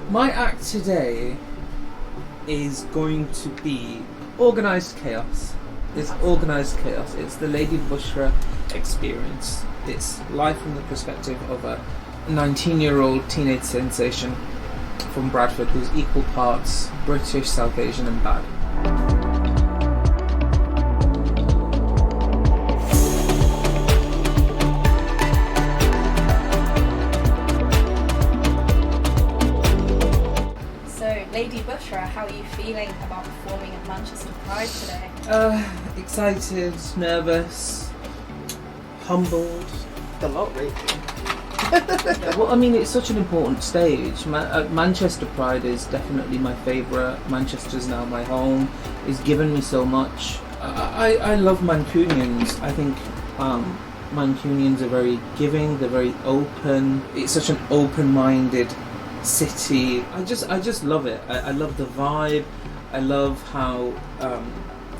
My act today is going to be organised chaos. It's organised chaos. It's the Lady Bushra experience. It's life from the perspective of a 19-year-old teenage sensation from Bradford who's equal parts British, South Asian and bad. Lady Bushra, how are you feeling about performing at Manchester Pride today? Excited, nervous, humbled. A lot, really. Well, I mean, it's such an important stage. Manchester Pride is definitely my favourite. Manchester's now my home. It's given me so much. I love Mancunians. I think Mancunians are very giving. They're very open. It's such an open-minded city. I just love it. I love the vibe. I love how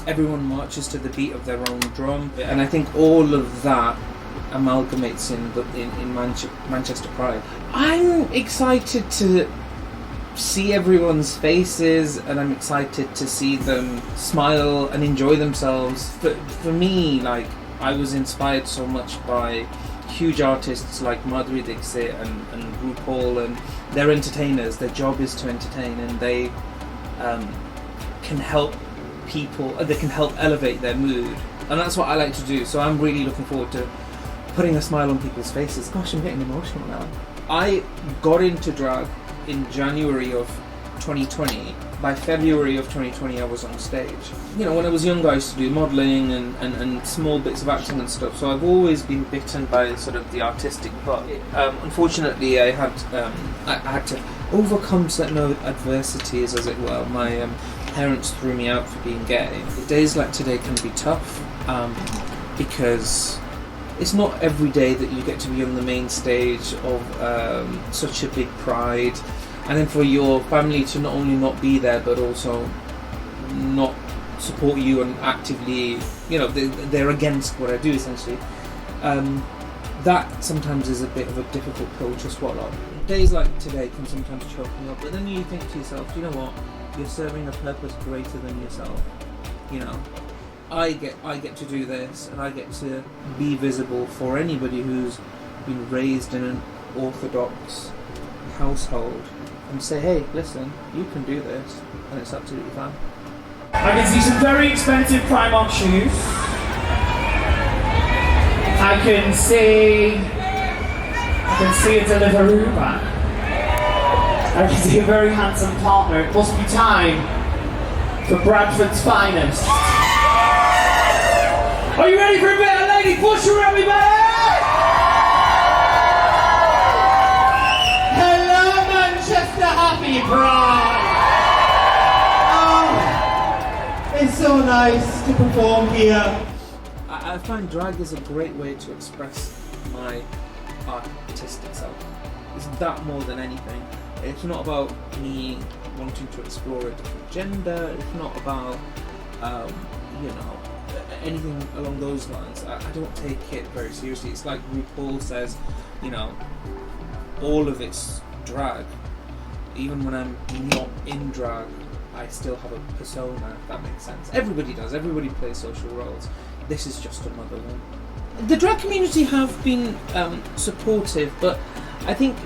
everyone marches to the beat of their own drum, and I think all of that amalgamates in Manchester Pride. I'm excited to see everyone's faces, and I'm excited to see them smile and enjoy themselves. For me, like, I was inspired so much by huge artists like Madhuri Dixit and RuPaul, and they're entertainers. Their job is to entertain, and they can help people. They can help elevate their mood, and that's what I like to do. So I'm really looking forward to putting a smile on people's faces. Gosh, I'm getting emotional now. I got into drag in January of 2020. By February of 2020, I was on stage. You know, when I was younger, I used to do modelling and small bits of acting and stuff, so I've always been bitten by sort of the artistic bug. Unfortunately, I had to overcome certain adversities, as it were. My parents threw me out for being gay. Days like today can be tough, because it's not every day that you get to be on the main stage of such a big pride. And then for your family to not only not be there, but also not support you and actively, you know, they're against what I do, essentially. That sometimes is a bit of a difficult pill to swallow. Days like today can sometimes choke me up, but then you think to yourself, you know what, you're serving a purpose greater than yourself. You know, I get to do this, and I get to be visible for anybody who's been raised in an orthodox household, and say, hey, listen, you can do this, and it's absolutely fine. I can see some very expensive Primark shoes. I can see a Deliveroo bag. I can see a very handsome partner. It must be time for Bradford's finest. Are you ready for a bit of Lady Bushra, everybody? Happy Pride! Oh, it's so nice to perform here. I find drag is a great way to express my artistic self. It's that more than anything. It's not about me wanting to explore a different gender. It's not about, you know, anything along those lines. I don't take it very seriously. It's like RuPaul says, you know, all of it's drag. Even when I'm not in drag, I still have a persona, if that makes sense. Everybody does. Everybody plays social roles. This is just another one. The drag community have been supportive, but I think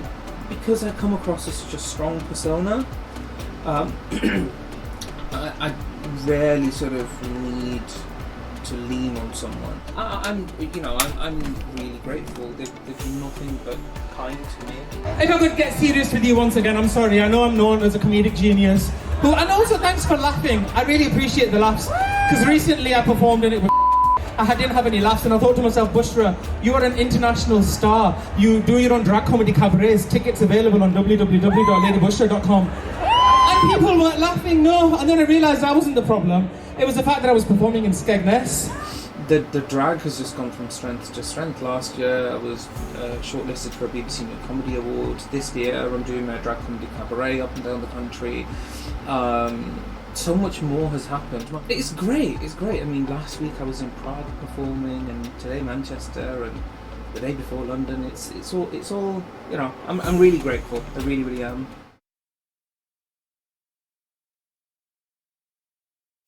because I come across as such a strong persona, I rarely sort of need to lean on someone. I'm really grateful. They've been nothing but kind to me. If I could get serious with you once again, I'm sorry. I know I'm known as a comedic genius, and also thanks for laughing. I really appreciate the laughs, because recently I performed in it with I didn't have any laughs, and I thought to myself, Bushra, you are an international star. You do your own drag comedy cabarets. Tickets available on www.ladybushra.com. And people weren't laughing, no. And then I realised that wasn't the problem. It was the fact that I was performing in Skegness. The drag has just gone from strength to strength. Last year I was shortlisted for a BBC New Comedy Award. This year I'm doing my drag comedy cabaret up and down the country. So much more has happened. It's great. I mean, last week I was in Prague performing, and today Manchester, and the day before London. It's all. You know, I'm really grateful. I really am.